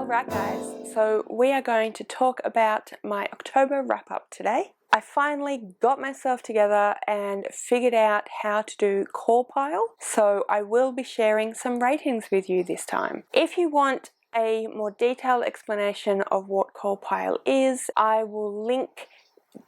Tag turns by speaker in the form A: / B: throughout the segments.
A: Alright guys, so we are going to talk about my October wrap-up today. I finally got myself together and figured out how to do call pile, so I will be sharing some ratings with you this time. If you want a more detailed explanation of what call pile is, I will link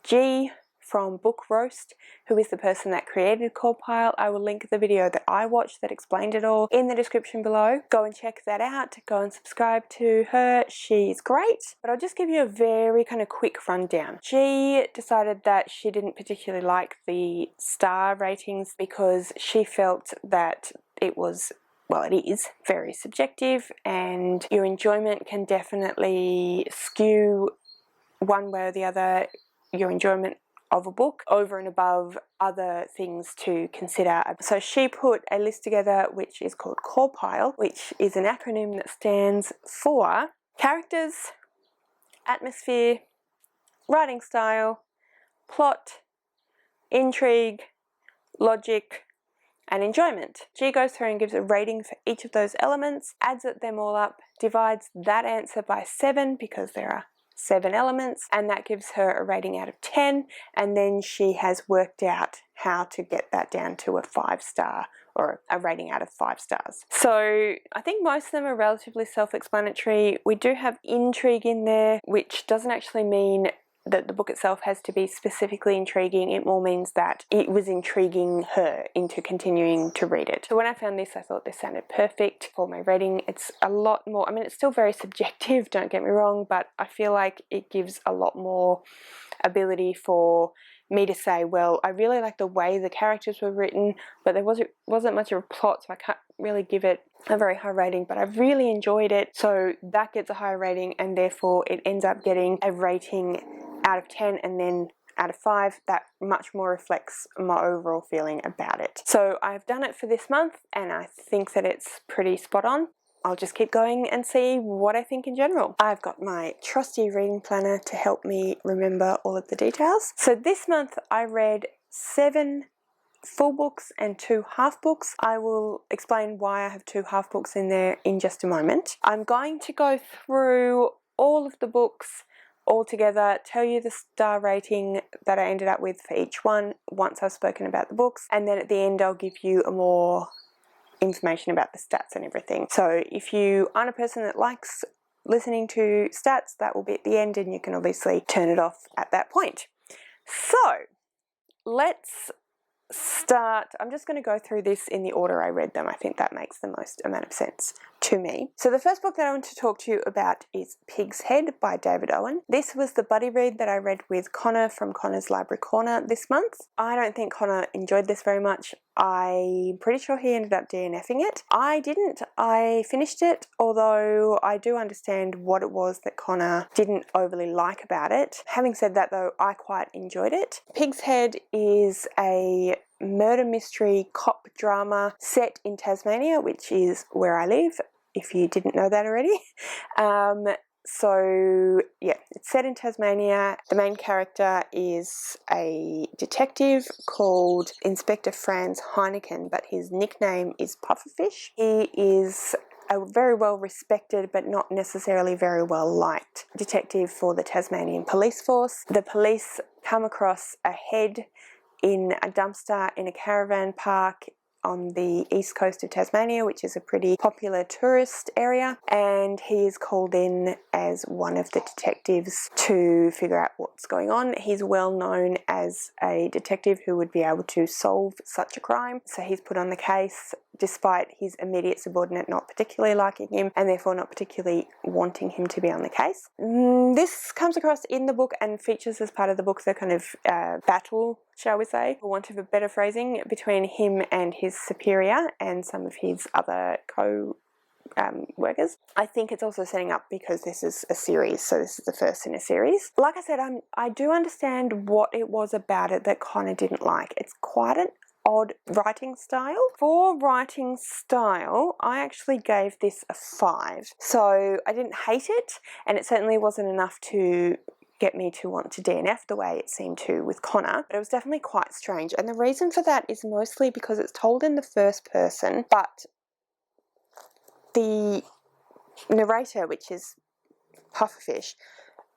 A: G from Book Roast, who is the person that created Call Pile. I will link the video that I watched that explained it all in the description below. Go and check that out. Go and subscribe to her. She's great. But I'll just give you a very kind of quick rundown. She decided that she didn't particularly like the star ratings because she felt that it was, well, it is very subjective and your enjoyment can definitely skew one way or the other, your enjoyment of a book over and above other things to consider. So she put a list together which is called Call Pile, which is an acronym that stands for characters, atmosphere, writing style, plot, intrigue, logic, and enjoyment. She goes through and gives a rating for each of those elements, adds them all up, divides that answer by 7 because there are 7 elements, and that gives her a rating out of 10, and then she has worked out how to get that down to a 5-star or a rating out of 5 stars. So I think most of them are relatively self-explanatory. We do have intrigue in there, which doesn't actually mean that the book itself has to be specifically intriguing. It more means that it was intriguing her into continuing to read it. So when I found this, I thought this sounded perfect for my rating. It's a lot more, I mean, it's still very subjective, don't get me wrong, but I feel like it gives a lot more ability for me to say, well, I really like the way the characters were written, but there wasn't much of a plot, so I can't really give it a very high rating, but I really enjoyed it, so that gets a higher rating, and therefore it ends up getting a rating out of 10 and then out of 5 that much more reflects my overall feeling about it. So I've done it for this month and I think that it's pretty spot on. I'll just keep going and see what I think in general. I've got my trusty reading planner to help me remember all of the details. So this month I read 7 full books and 2 half books. I will explain why I have 2 half books in there in just a moment. I'm going to go through all of the books all together, tell you the star rating that I ended up with for each one once I've spoken about the books, and then at the end I'll give you a more information about the stats and everything. So if you aren't a person that likes listening to stats, that will be at the end and you can obviously turn it off at that point. So let's start. I'm just going to go through this in the order I read them. I think that makes the most amount of sense to me. So the first book that I want to talk to you about is Pig's Head by David Owen. This was the buddy read that I read with Connor from Connor's Library Corner this month. I don't think Connor enjoyed this very much. I'm pretty sure he ended up DNFing it. I didn't. I finished it, although I do understand what it was that Connor didn't overly like about it. Having said that though, I quite enjoyed it. Pig's Head is a murder mystery cop drama set in Tasmania, which is where I live, if you didn't know that already. So yeah, it's set in Tasmania. The main character is a detective called Inspector Franz Heineken, but his nickname is Pufferfish. He is a very well respected but not necessarily very well liked detective for the Tasmanian police force. The police come across a head in a dumpster in a caravan park on the east coast of Tasmania, which is a pretty popular tourist area, and he is called in as one of the detectives to figure out what's going on. He's well known as a detective who would be able to solve such a crime, so he's put on the case despite his immediate subordinate not particularly liking him and therefore not particularly wanting him to be on the case. This comes across in the book and features as part of the book the kind of battle, shall we say, for want of a better phrasing, between him and his superior and some of his other workers. I think it's also setting up because this is a series, so this is the first in a series. Like I said, I do understand what it was about it that Connor didn't like. It's quite an odd writing style. For writing style, I actually gave this a 5. So I didn't hate it, and it certainly wasn't enough to get me to want to DNF the way it seemed to with Connor, but it was definitely quite strange. And the reason for that is mostly because it's told in the first person, but the narrator, which is pufferfish,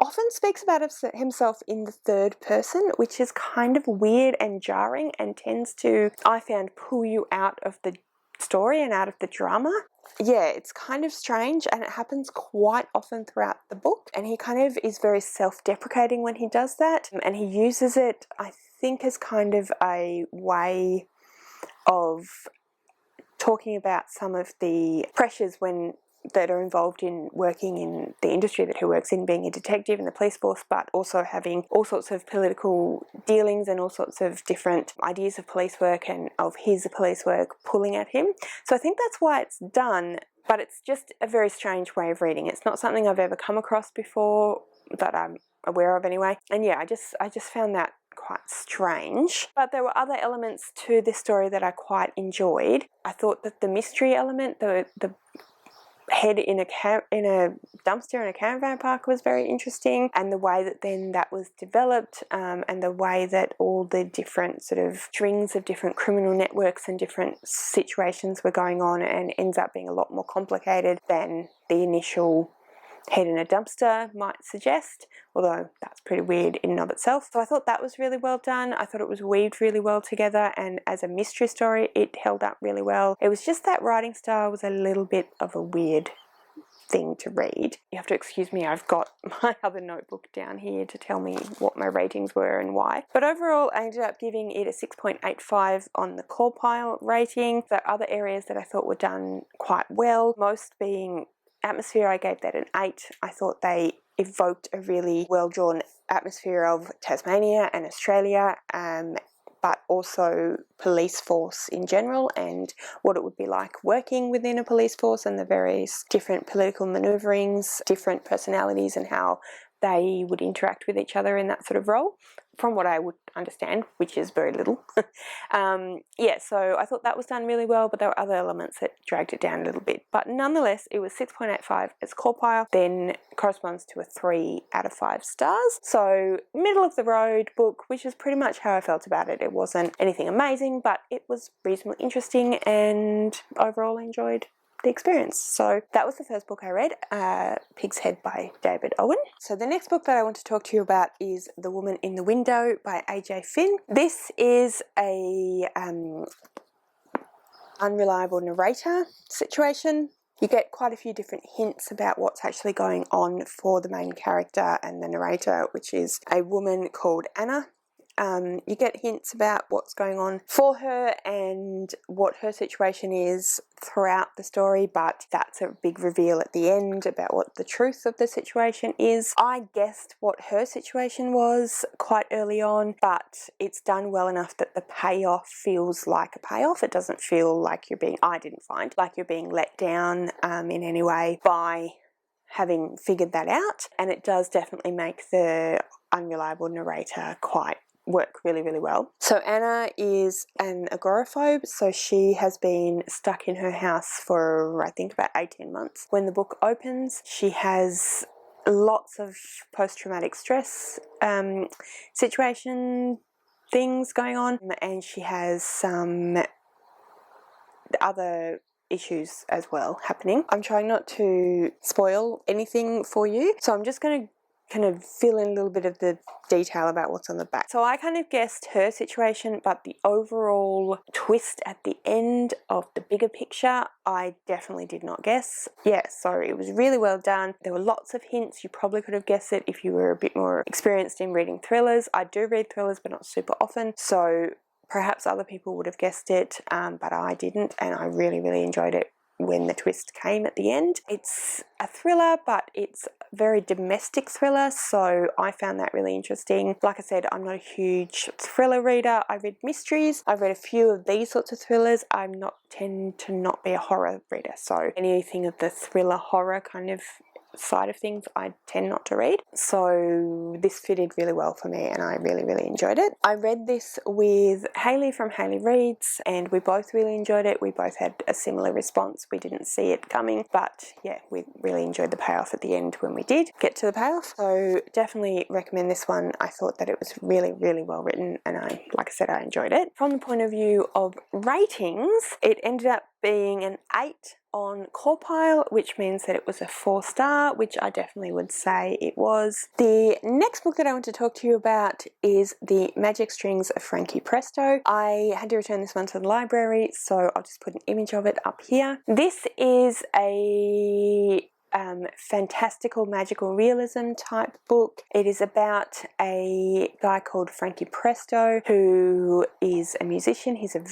A: often speaks about himself in the third person, which is kind of weird and jarring and tends to, I found, pull you out of the story and out of the drama. Yeah, it's kind of strange, and it happens quite often throughout the book, and he kind of is very self-deprecating when he does that, and he uses it, I think, as kind of a way of talking about some of the pressures that are involved in working in the industry that he works in, being a detective in the police force, but also having all sorts of political dealings and all sorts of different ideas of police work and of his police work pulling at him. So I think that's why it's done, but it's just a very strange way of reading. It's not something I've ever come across before, that I'm aware of anyway. And yeah, I just found that quite strange. But there were other elements to this story that I quite enjoyed. I thought that the mystery element, the head in a dumpster in a caravan park, was very interesting, and the way that then that was developed, and the way that all the different sort of strings of different criminal networks and different situations were going on, and ends up being a lot more complicated than the initial head in a dumpster might suggest, although that's pretty weird in and of itself. So I thought that was really well done. I thought it was weaved really well together, and as a mystery story it held up really well. It was just that writing style was a little bit of a weird thing to read. You have to excuse me, I've got my other notebook down here to tell me what my ratings were and why. But overall I ended up giving it a 6.85 on the core pile rating. There are other areas that I thought were done quite well, most being atmosphere. I gave that an 8. I thought they evoked a really well-drawn atmosphere of Tasmania and Australia, but also police force in general, and what it would be like working within a police force, and the various different political manoeuvrings, different personalities, and how they would interact with each other in that sort of role, from what I would understand, which is very little. Yeah, so I thought that was done really well, but there were other elements that dragged it down a little bit. But nonetheless, it was 6.85 as core pile, then corresponds to a 3 out of 5 stars. So middle of the road book, which is pretty much how I felt about it. It wasn't anything amazing, but it was reasonably interesting, and overall I enjoyed the experience. So that was the first book I read, Pig's Head by David Owen. So the next book that I want to talk to you about is The Woman in the Window by AJ Finn. This is a unreliable narrator situation. You get quite a few different hints about what's actually going on for the main character and the narrator, which is a woman called Anna. You get hints about what's going on for her and what her situation is throughout the story, but that's a big reveal at the end about what the truth of the situation is. I guessed what her situation was quite early on, but it's done well enough that the payoff feels like a payoff. It doesn't feel like I didn't find like you're being let down in any way by having figured that out, and it does definitely make the unreliable narrator work really, really well. So Anna is an agoraphobe, so she has been stuck in her house for I think about 18 months. When the book opens, she has lots of post-traumatic stress situation things going on, and she has some other issues as well happening. I'm trying not to spoil anything for you, so I'm just going to kind of fill in a little bit of the detail about what's on the back. So I kind of guessed her situation, but the overall twist at the end of the bigger picture, I definitely did not guess. Yeah, so it was really well done. There were lots of hints. You probably could have guessed it if you were a bit more experienced in reading thrillers. I do read thrillers, but not super often, so perhaps other people would have guessed it, but I didn't, and I really, really enjoyed it when the twist came at the end. It's a thriller, but it's a very domestic thriller, so I found that really interesting. Like I said, I'm not a huge thriller reader. I read mysteries. I've read a few of these sorts of thrillers. I tend to not be a horror reader, so anything of the thriller horror kind of side of things I tend not to read, so this fitted really well for me and I really, really enjoyed it. I read this with Hayley from Hayley Reads, and we both really enjoyed it. We both had a similar response. We didn't see it coming, but yeah, we really enjoyed the payoff at the end when we did get to the payoff, so definitely recommend this one. I thought that it was really, really well written, and like I said, I enjoyed it. From the point of view of ratings, it ended up being an 8 on Corpile, which means that it was a 4-star, which I definitely would say it was. The next book that I want to talk to you about is The Magic Strings of Frankie Presto. I had to return this one to the library, so I'll just put an image of it up here. This is a fantastical magical realism type book. It is about a guy called Frankie Presto who is a musician. He's a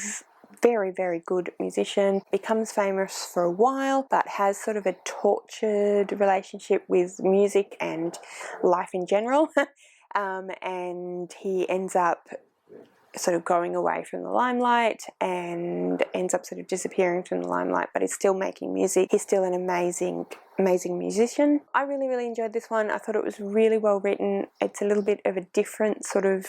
A: very, very good musician, becomes famous for a while, but has sort of a tortured relationship with music and life in general. And he ends up sort of going away from the limelight and ends up sort of disappearing from the limelight, but is still making music. He's still an amazing musician. I really, really enjoyed this one. I thought it was really well written. It's a little bit of a different sort of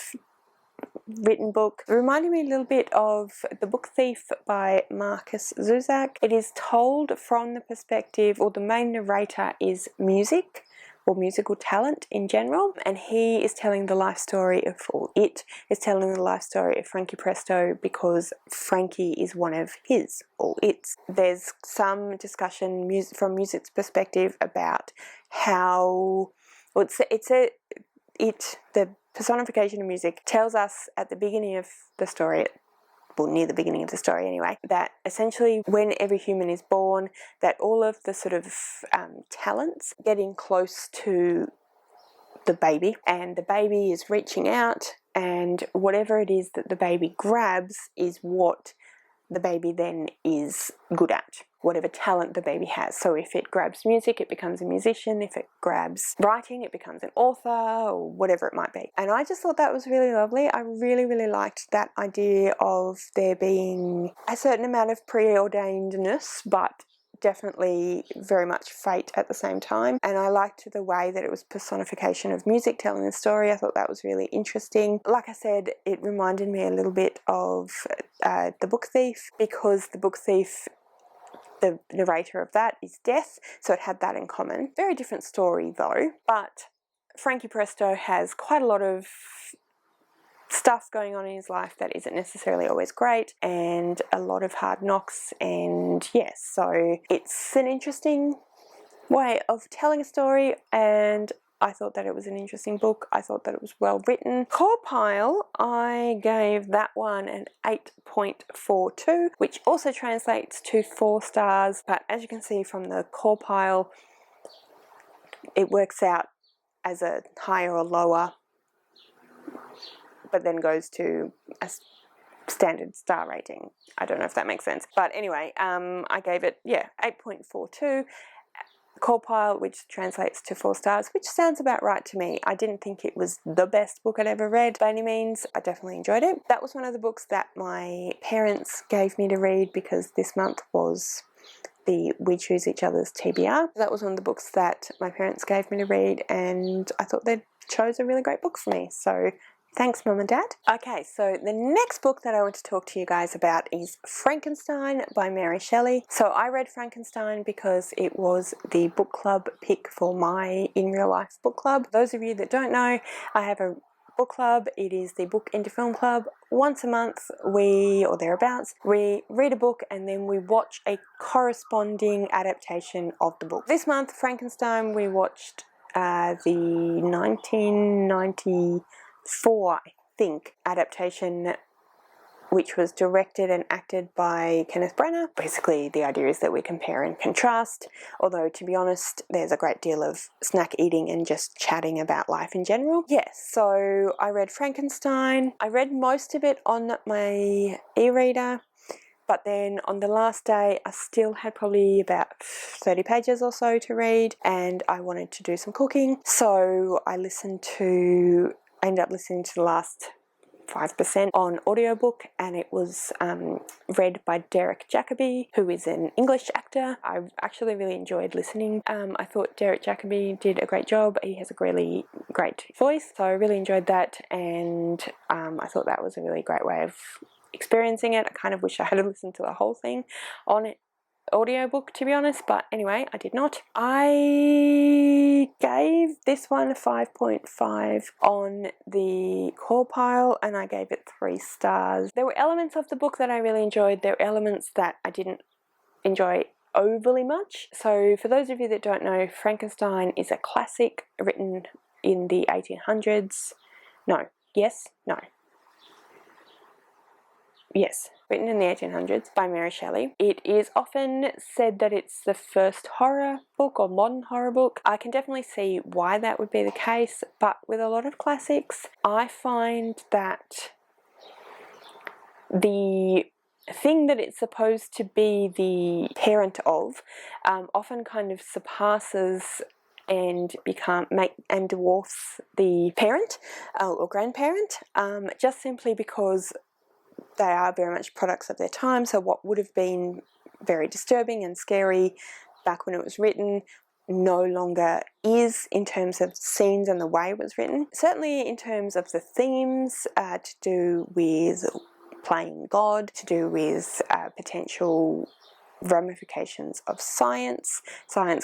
A: written book. It reminded me a little bit of The Book Thief by Marcus Zuzak. It is told from the perspective, or the main narrator is music, or musical talent in general, and he is telling the life story of, or it is telling the life story of Frankie Presto because Frankie is one of his, or its. There's some discussion from music's perspective about how, well, the personification of music tells us at the beginning of the story, well, near the beginning of the story anyway, that essentially when every human is born, that all of the sort of talents getting close to the baby, and the baby is reaching out, and whatever it is that the baby grabs is what the baby then is good at, whatever talent the baby has. So if it grabs music, it becomes a musician. If it grabs writing, it becomes an author, or whatever it might be. And I just thought that was really lovely. I really, really liked that idea of there being a certain amount of preordainedness, but definitely very much fate at the same time. And I liked the way that it was personification of music telling the story. I thought that was really interesting. Like I said, it reminded me a little bit of The Book Thief, because The Book Thief, the narrator of that is death, so it had that in common. Very different story though, but Frankie Presto has quite a lot of stuff going on in his life that isn't necessarily always great, and a lot of hard knocks, and yes, so it's an interesting way of telling a story, and I thought that it was an interesting book. I thought that it was well written. Corpile, I gave that one an 8.42, which also translates to 4 stars, but as you can see from the Corpile, it works out as a higher or lower, but then goes to a standard star rating. I don't know if that makes sense. But anyway, I gave it, 8.42. Corpile, which translates to 4 stars, which sounds about right to me. I didn't think it was the best book I'd ever read by any means. I definitely enjoyed it. That was one of the books that my parents gave me to read because this month was the We Choose Each Other's TBR. That was one of the books that my parents gave me to read, and I thought they chose a really great book for me. So thanks, Mum and Dad. Okay, so the next book that I want to talk to you guys about is Frankenstein by Mary Shelley. So I read Frankenstein because it was the book club pick for my in real life book club. Those of you that don't know, I have a book club. It is the Book into Film Club. Once a month, or thereabouts, we read a book and then we watch a corresponding adaptation of the book. This month, Frankenstein, we watched the 1994, I think, adaptation, which was directed and acted by Kenneth Branagh. Basically, the idea is that we compare and contrast, although to be honest, there's a great deal of snack eating and just chatting about life in general. Yes, so I read Frankenstein. I read most of it on my e-reader, but then on the last day, I still had probably about 30 pages or so to read, and I wanted to do some cooking. So I ended up listening to the last 5% on audiobook, and it was read by Derek Jacobi, who is an English actor. I actually really enjoyed listening. I thought Derek Jacobi did a great job. He has a really great voice, so I really enjoyed that, and I thought that was a really great way of experiencing it. I kind of wish I had listened to the whole thing on audiobook, to be honest, but anyway, I did not. I gave this one a 5.5 on the Corpile, and I gave it 3 stars. There were elements of the book that I really enjoyed. There were elements that I didn't enjoy overly much. So for those of you that don't know, Frankenstein is a classic written in the 1800s. Yes, written in the 1800s by Mary Shelley. It is often said that it's the first horror book or modern horror book. I can definitely see why that would be the case, but with a lot of classics, I find that the thing that it's supposed to be the parent of often kind of surpasses and dwarfs the parent or grandparent, just simply because they are very much products of their time. So what would have been very disturbing and scary back when it was written no longer is, in terms of scenes and the way it was written. Certainly in terms of the themes to do with playing God, to do with potential ramifications of science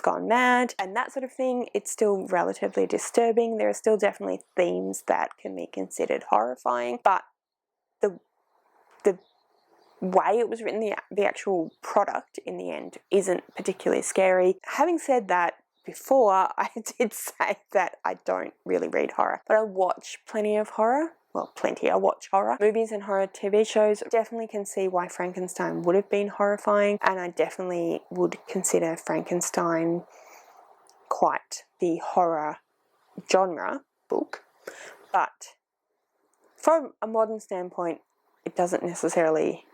A: gone mad, and that sort of thing, it's still relatively disturbing. There are still definitely themes that can be considered horrifying, but the way it was written, the actual product in the end, isn't particularly scary. Having said that, before I did say that I don't really read horror, but I watch plenty of horror. Well, plenty. I watch horror movies and horror TV shows. Definitely can see why Frankenstein would have been horrifying, and I definitely would consider Frankenstein quite the horror genre book. But from a modern standpoint, it doesn't necessarily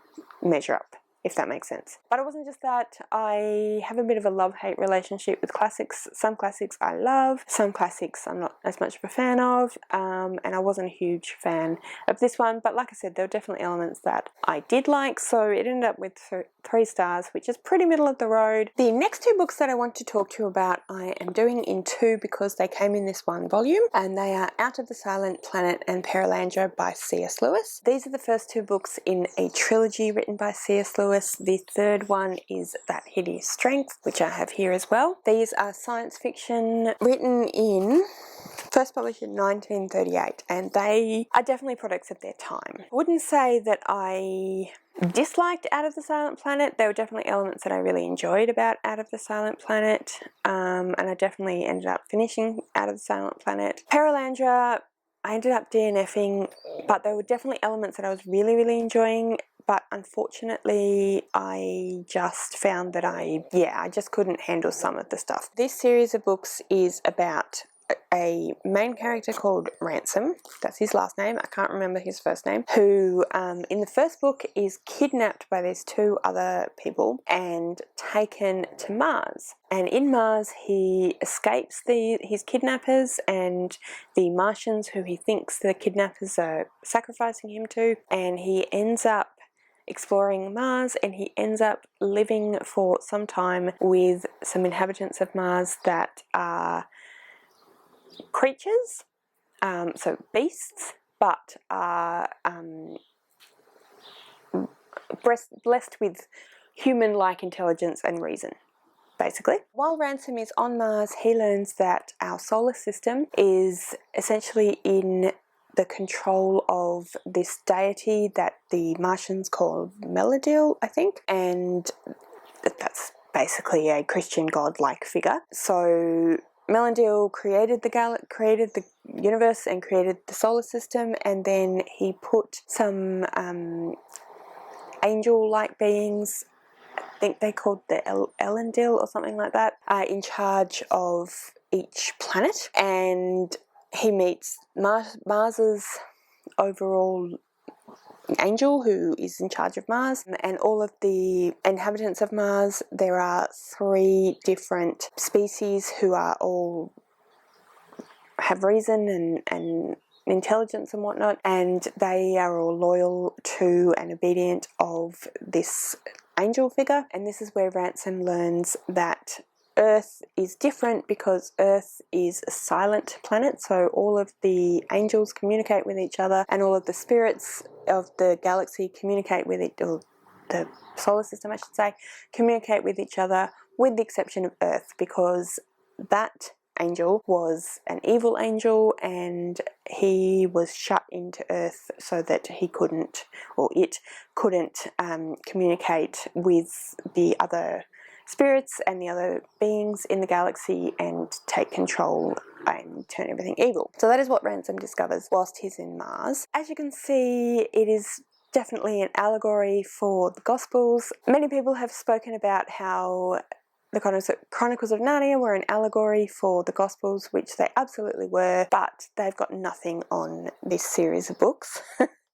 A: measure up, if that makes sense. But it wasn't just that. I have a bit of a love-hate relationship with classics. Some classics I love, some classics I'm not as much of a fan of, and I wasn't a huge fan of this one, but like I said, there were definitely elements that I did like, so it ended up with 3 stars, which is pretty middle of the road. The next 2 books that I want to talk to you about, I am doing in 2 because they came in this one volume, and they are Out of the Silent Planet and Perilandra by C.S. Lewis. These are the first 2 books in a trilogy written by C.S. Lewis. The third one is That Hideous Strength, which I have here as well. These are science fiction written in, first published in 1938, and they are definitely products of their time. I wouldn't say that I disliked Out of the Silent Planet. There were definitely elements that I really enjoyed about Out of the Silent Planet, and I definitely ended up finishing Out of the Silent Planet. Perilandra, I ended up DNFing, but there were definitely elements that I was really, really enjoying. But unfortunately, I just found that I just couldn't handle some of the stuff. This series of books is about a main character called Ransom, that's his last name, I can't remember his first name, who in the first book is kidnapped by these 2 other people and taken to Mars. And in Mars he escapes his kidnappers and the Martians who he thinks the kidnappers are sacrificing him to, and he ends up exploring Mars, and he ends up living for some time with some inhabitants of Mars that are creatures, so beasts, but are blessed with human-like intelligence and reason, basically. While Ransom is on Mars, he learns that our solar system is essentially in the control of this deity that the Martians call Melodil, I think, and that's basically a Christian god-like figure. So Melodil created the universe and created the solar system, and then he put some angel-like beings, I think they called the Elendil or something like that, in charge of each planet, and he meets Mars's overall angel who is in charge of Mars, and all of the inhabitants of Mars. There are 3 different species who are all have reason and intelligence and whatnot, and they are all loyal to and obedient of this angel figure. And this is where Ransom learns that Earth is different because Earth is a silent planet, so all of the angels communicate with each other, and all of the spirits of the galaxy communicate with it, or the solar system I should say, communicate with each other, with the exception of Earth, because that angel was an evil angel, and he was shut into Earth so that he couldn't, or it couldn't, communicate with the other spirits and the other beings in the galaxy and take control and turn everything evil. So that is what Ransom discovers whilst he's in Mars. As you can see, it is definitely an allegory for the Gospels. Many people have spoken about how the Chronicles of Narnia were an allegory for the Gospels, which they absolutely were, but they've got nothing on this series of books.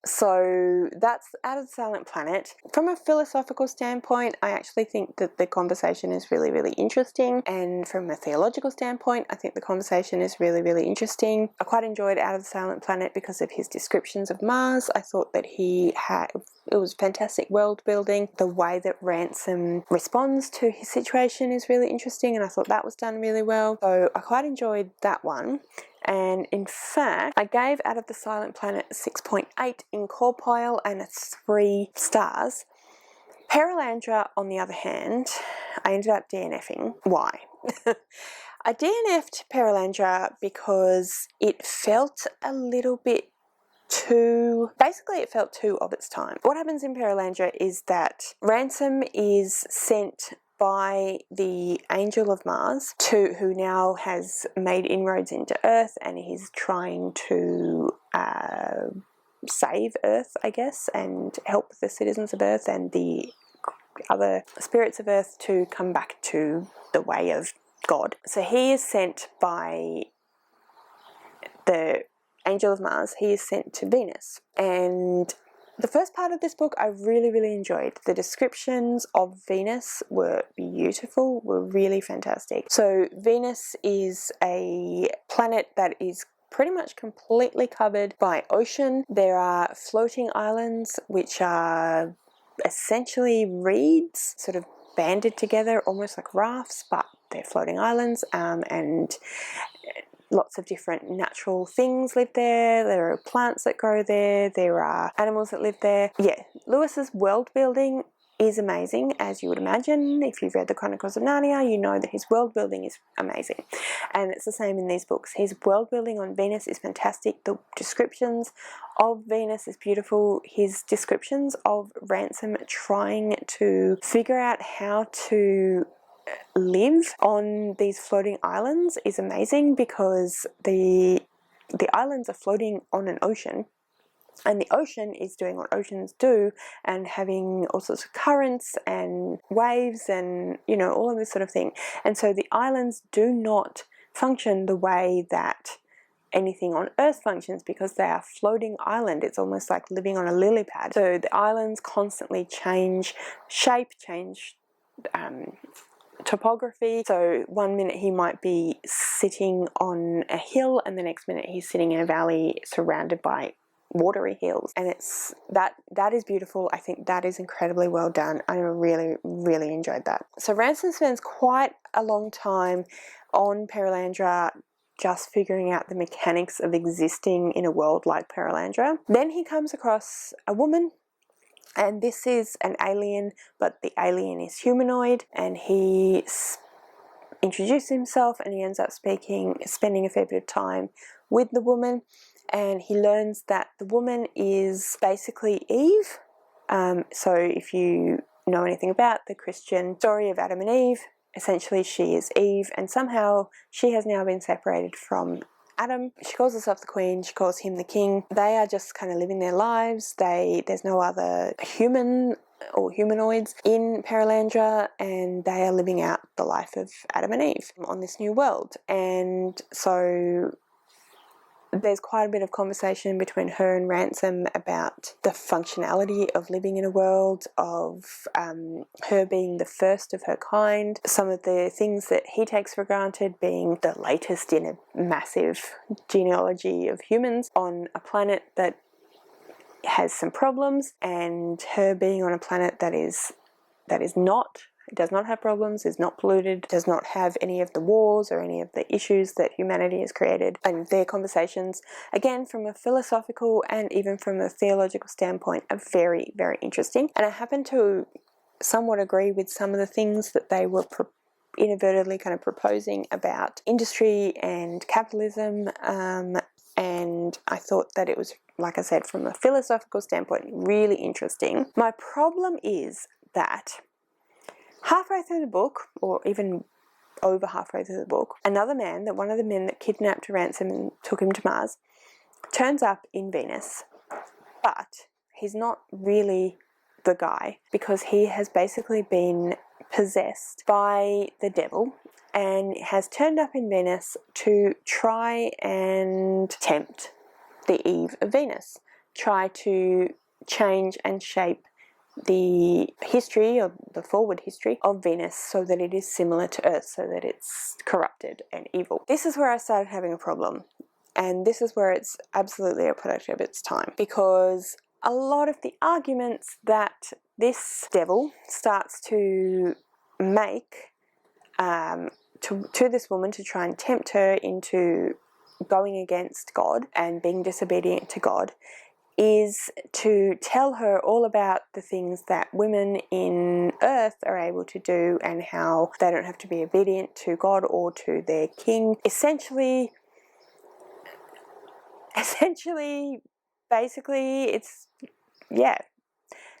A: So that's Out of the Silent Planet. From a philosophical standpoint, I actually think that the conversation is really, really interesting. And from a theological standpoint, I think the conversation is really, really interesting. I quite enjoyed Out of the Silent Planet because of his descriptions of Mars. I thought that it was fantastic world building. The way that Ransom responds to his situation is really interesting, and I thought that was done really well. So I quite enjoyed that one. And in fact, I gave Out of the Silent Planet 6.8 in core pile and 3 stars. Perilandra, on the other hand, I ended up DNFing. Why? I DNF'd Perilandra because it felt a little bit it felt too of its time. What happens in Perilandra is that Ransom is sent by the Angel of Mars, who now has made inroads into Earth, and he's trying to save Earth, I guess, and help the citizens of Earth and the other spirits of Earth to come back to the way of God. So he is sent by the Angel of Mars. He is sent to Venus, and the first part of this book I really, really enjoyed. The descriptions of Venus were beautiful, were really fantastic. So Venus is a planet that is pretty much completely covered by ocean. There are floating islands which are essentially reeds, sort of banded together, almost like rafts, but they're floating islands, and lots of different natural things live there. There are plants that grow there. There are animals that live there. Yeah, Lewis's world building is amazing, as you would imagine. If you've read the Chronicles of Narnia, you know that his world building is amazing. And it's the same in these books. His world building on Venus is fantastic. The descriptions of Venus is beautiful. His descriptions of Ransom trying to figure out how to live on these floating islands is amazing, because the islands are floating on an ocean, and the ocean is doing what oceans do and having all sorts of currents and waves and, you know, all of this sort of thing. And so the islands do not function the way that anything on Earth functions, because they are floating island. It's almost like living on a lily pad. So the islands constantly change shape, change topography. So one minute he might be sitting on a hill, and the next minute he's sitting in a valley surrounded by watery hills, and it's that is beautiful. I think that is incredibly well done. I really, really enjoyed that. So Ransom spends quite a long time on Perilandra just figuring out the mechanics of existing in a world like Perilandra. Then he comes across a woman, and this is an alien, but the alien is humanoid, and he introduces himself, and he ends up spending a fair bit of time with the woman, and he learns that the woman is basically Eve. So if you know anything about the Christian story of Adam and Eve, essentially she is Eve, and somehow she has now been separated from Adam. She calls herself the Queen, she calls him the King. They are just kind of living their lives. There's no other human or humanoids in Perilandra, and they are living out the life of Adam and Eve on this new world. And so there's quite a bit of conversation between her and Ransom about the functionality of living in a world, of her being the first of her kind, some of the things that he takes for granted being the latest in a massive genealogy of humans on a planet that has some problems, and her being on a planet that does not have problems, is not polluted, does not have any of the wars or any of the issues that humanity has created. And their conversations, again, from a philosophical and even from a theological standpoint, are very, very interesting. And I happen to somewhat agree with some of the things that they were inadvertently kind of proposing about industry and capitalism, and I thought that it was, like I said, from a philosophical standpoint, really interesting. My problem is that halfway through the book, or even over halfway through the book, another man, that one of the men that kidnapped Ransom and took him to Mars, turns up in Venus, but he's not really the guy, because he has basically been possessed by the devil and has turned up in Venus to try and tempt the Eve of Venus, try to change and shape the history, or the forward history of Venus, so that it is similar to Earth, so that it's corrupted and evil. This is where I started having a problem, and this is where it's absolutely a product of its time, because a lot of the arguments that this devil starts to make to this woman to try and tempt her into going against God and being disobedient to God is to tell her all about the things that women in Earth are able to do and how they don't have to be obedient to God or to their king. Essentially, basically, it's, yeah,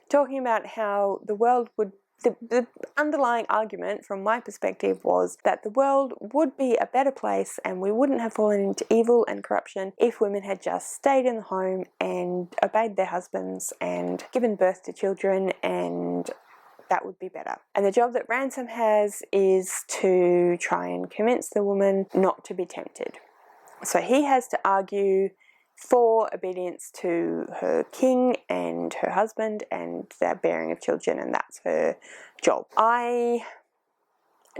A: talking about how the world would, the underlying argument from my perspective was that the world would be a better place and we wouldn't have fallen into evil and corruption if women had just stayed in the home and obeyed their husbands and given birth to children, and that would be better. And the job that Ransom has is to try and convince the woman not to be tempted. So he has to argue for obedience to her king and her husband and the bearing of children, and that's her job. I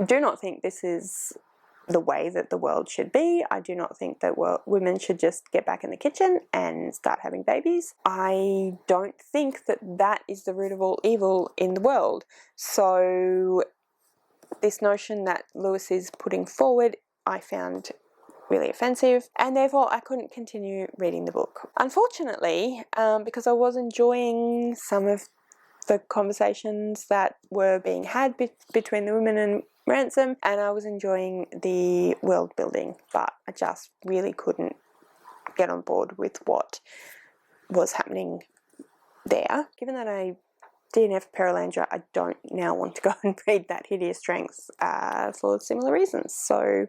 A: do not think this is the way that the world should be. I do not think that women should just get back in the kitchen and start having babies. I don't think that that is the root of all evil in the world. So this notion that Lewis is putting forward, I found really offensive, and therefore I couldn't continue reading the book. Unfortunately, because I was enjoying some of the conversations that were being had between the women and Ransom, and I was enjoying the world building, but I just really couldn't get on board with what was happening there. Given that I DNF Perilandra, I don't now want to go and read that Hideous Strengths for similar reasons. So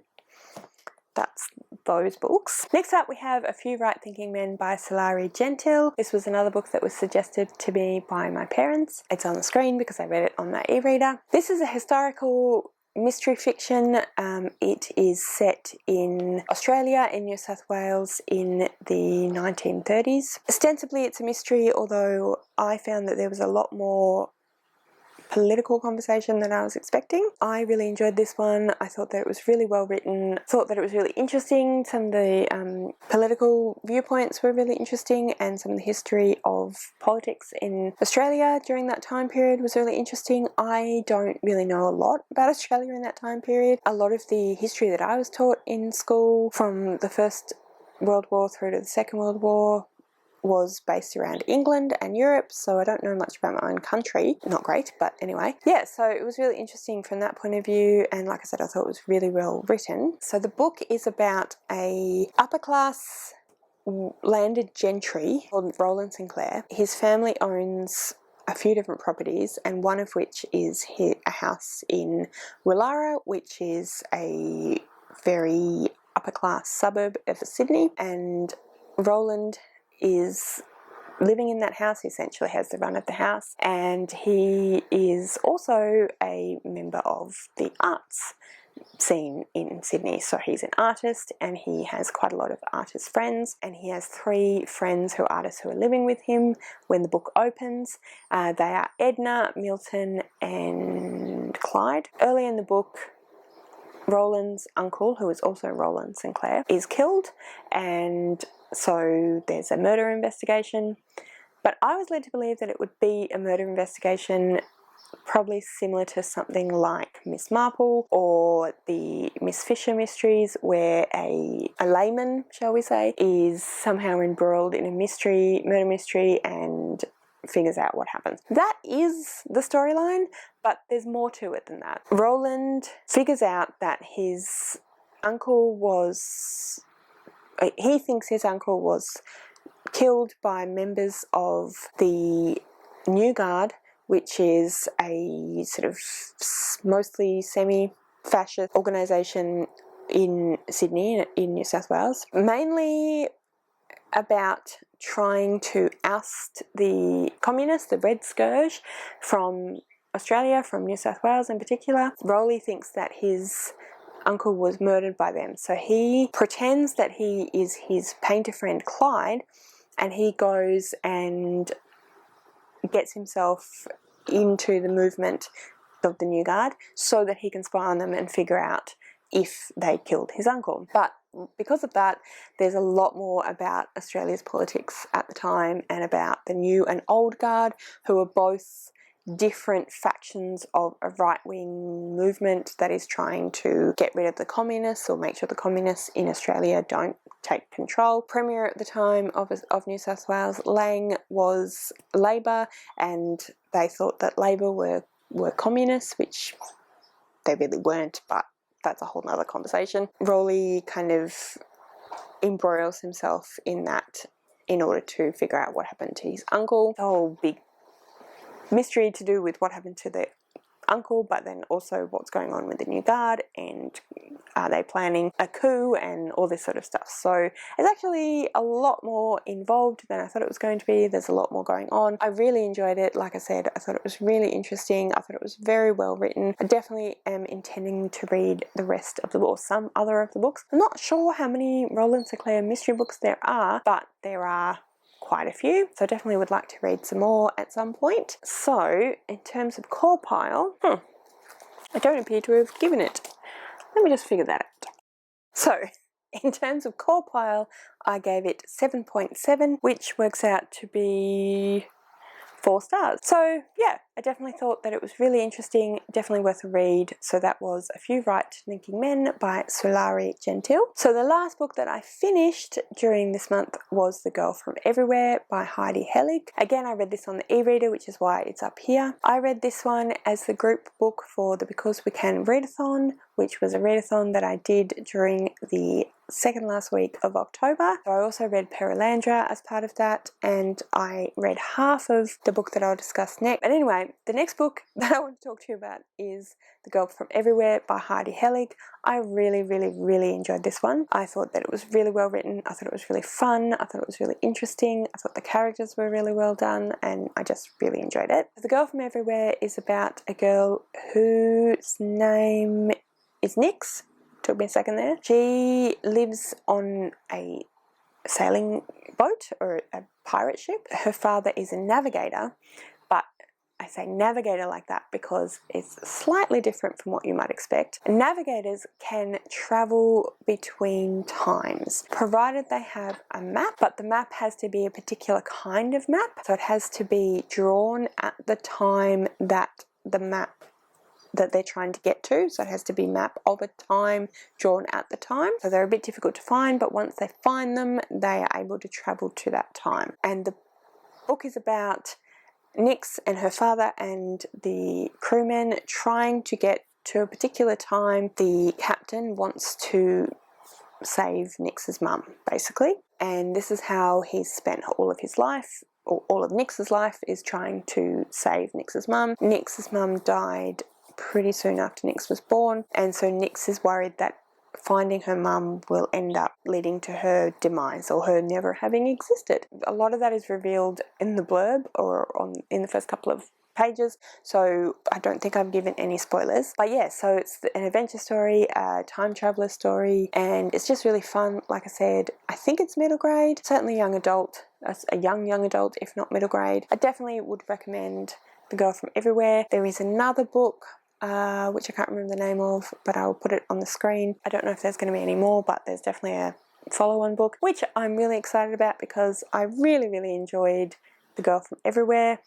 A: that's those books. Next up we have A Few Right Thinking Men by Solari Gentile. This was another book that was suggested to me by my parents. It's on the screen because I read it on my e-reader. This is a historical mystery fiction. It is set in Australia, in New South Wales, in the 1930s. Ostensibly it's a mystery, although I found that there was a lot more political conversation than I was expecting. I really enjoyed this one. I thought that it was really well written. I thought that it was really interesting. Some of the political viewpoints were really interesting, and some of the history of politics in Australia during that time period was really interesting. I don't really know a lot about Australia in that time period. A lot of the history that I was taught in school, from the First World War through to the Second World War, was based around England and Europe, so I don't know much about my own country. Not great, but anyway. Yeah, so it was really interesting from that point of view, and like I said, I thought it was really well written. So the book is about a upper class landed gentry called Roland Sinclair. His family owns a few different properties, and one of which is a house in Willara, which is a very upper class suburb of Sydney, and Roland is living in that house. He essentially has the run of the house, and he is also a member of the arts scene in Sydney. So he's an artist, and he has quite a lot of artist friends, and he has 3 friends who are artists who are living with him when the book opens. They are Edna, Milton and Clyde. Early in the book, Roland's uncle, who is also Roland Sinclair, is killed, and so there's a murder investigation. But I was led to believe that it would be a murder investigation probably similar to something like Miss Marple or the Miss Fisher mysteries, where a layman, shall we say, is somehow embroiled in a murder mystery, and figures out what happens. That is the storyline, but there's more to it than that. Roland figures out that his uncle was... he thinks his uncle was killed by members of the New Guard, which is a sort of mostly semi-fascist organisation in Sydney, in New South Wales, mainly about trying to oust the communists, the Red Scourge, from Australia, from New South Wales in particular. Rowley thinks that his uncle was murdered by them, so he pretends that he is his painter friend Clyde, and he goes and gets himself into the movement of the New Guard so that he can spy on them and figure out if they killed his uncle. But because of that, there's a lot more about Australia's politics at the time and about the New and Old Guard, who are both different factions of a right-wing movement that is trying to get rid of the communists or make sure the communists in Australia don't take control. Premier at the time of New South Wales, Lang, was Labor, and they thought that Labor were communists, which they really weren't, but that's a whole nother conversation. Rowley kind of embroils himself in that in order to figure out what happened to his uncle. The whole big mystery to do with what happened to the uncle, but then also what's going on with the New Guard, and are they planning a coup and all this sort of stuff. So it's actually a lot more involved than I thought it was going to be. There's a lot more going on. I really enjoyed it. Like I said, I thought it was really interesting. I thought it was very well written. I definitely am intending to read the rest of the book, or some other of the books. I'm not sure how many Roland Sinclair mystery books there are, but there are quite a few, so I definitely would like to read some more at some point. So in terms of core pile, I don't appear to have given it. Let me just figure that out. So in terms of core pile, I gave it 7.7, which works out to be 4 stars. So yeah, I definitely thought that it was really interesting, definitely worth a read. So that was A Few Right-Thinking Men by Sulari Gentile. So the last book that I finished during this month was The Girl from Everywhere by Heidi Heilig. Again, I read this on the e-reader, which is why it's up here. I read this one as the group book for the Because We Can Readathon, which was a readathon that I did during the second last week of October. So I also read Perilandra as part of that, and I read half of the book that I'll discuss next. But anyway, the next book that I want to talk to you about is The Girl from Everywhere by Heidi Heilig. I really enjoyed this one. I thought that it was really well written. I thought it was really fun. I thought it was really interesting. I thought the characters were really well done, and I just really enjoyed it. The Girl from Everywhere is about a girl whose name is Nix. Took me a second there. She lives on a sailing boat or a pirate ship. Her father is a navigator, but I say navigator like that because it's slightly different from what you might expect. Navigators can travel between times, provided they have a map, but the map has to be a particular kind of map. So it has to be drawn at the time that the map that they're trying to get to, so it has to be map of a time drawn at the time. So they're a bit difficult to find, but once they find them, they are able to travel to that time. And the book is about Nix and her father and the crewmen trying to get to a particular time. The captain wants to save Nix's mum, basically, and this is how he's spent all of his life, or all of Nix's life, is trying to save Nix's mum. Nix's mum died pretty soon after Nix was born, and so Nix is worried that finding her mum will end up leading to her demise or her never having existed. A lot of that is revealed in the blurb or in the first couple of pages, so I don't think I've given any spoilers. But yeah, so it's an adventure story, a time traveler story, and it's just really fun. Like I said, I think it's middle grade, certainly young adult, a young adult, if not middle grade. I definitely would recommend The Girl from Everywhere. There is another book which I can't remember the name of, but I'll put it on the screen. I don't know if there's going to be any more, but there's definitely a follow-on book, which I'm really excited about because I really enjoyed The Girl from Everywhere.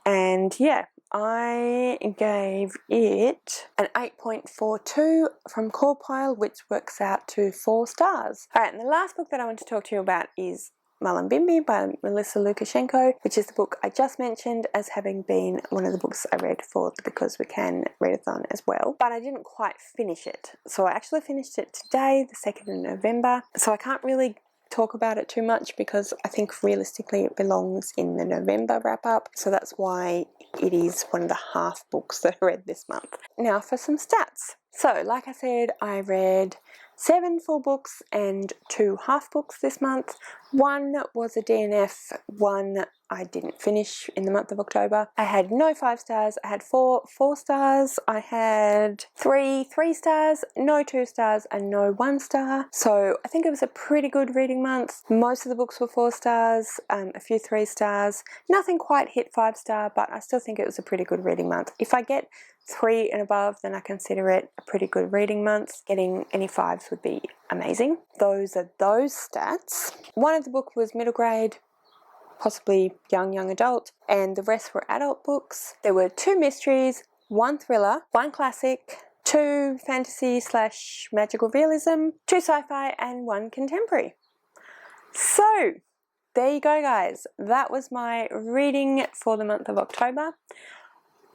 A: And yeah, I gave it an 8.42 from Core Pile, which works out to 4 stars. Alright, and the last book that I want to talk to you about is Mullumbimby by Melissa Lukashenko, which is the book I just mentioned as having been one of the books I read for the Because We Can Readathon as well. But I didn't quite finish it. So I actually finished it today, the 2nd of November. So I can't really talk about it too much because I think realistically it belongs in the November wrap-up. So that's why it is one of the half books that I read this month. Now for some stats. So like I said, I read 7 full books and 2 half books this month. 1 was a DNF, 1 I didn't finish in the month of October. I had no 5 stars, I had 4 stars, I had 3 stars, no 2 stars, and no 1 star. So I think it was a pretty good reading month. Most of the books were 4 stars, a few 3 stars. Nothing quite hit 5 star, but I still think it was a pretty good reading month. If I get 3 and above, then I consider it a pretty good reading month. Getting any 5s would be amazing. Those are those stats. One of the book was middle grade, possibly young adult, and the rest were adult books. There were 2 mysteries, 1 thriller, 1 classic, 2 fantasy / magical realism, 2 sci-fi, and 1 contemporary. So there you go, guys. That was my reading for the month of October.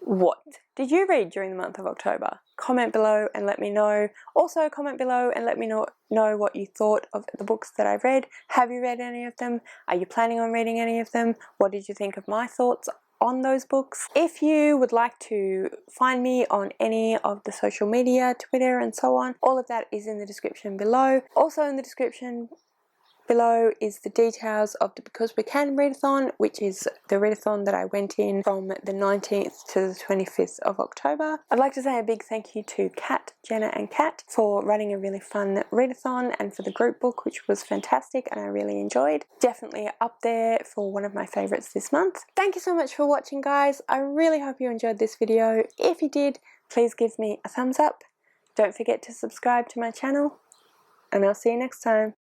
A: What did you read during the month of October? Comment below and let me know. Also comment below and let me know what you thought of the books that I read. Have you read any of them? Are you planning on reading any of them? What did you think of my thoughts on those books? If you would like to find me on any of the social media, Twitter and so on, all of that is in the description below. Also in the description below is the details of the Because We Can Readathon, which is the readathon that I went in from the 19th to the 25th of October. I'd like to say a big thank you to Kat, Jenna and Kat for running a really fun readathon and for the group book, which was fantastic and I really enjoyed. Definitely up there for one of my favourites this month. Thank you so much for watching, guys. I really hope you enjoyed this video. If you did, please give me a thumbs up. Don't forget to subscribe to my channel and I'll see you next time.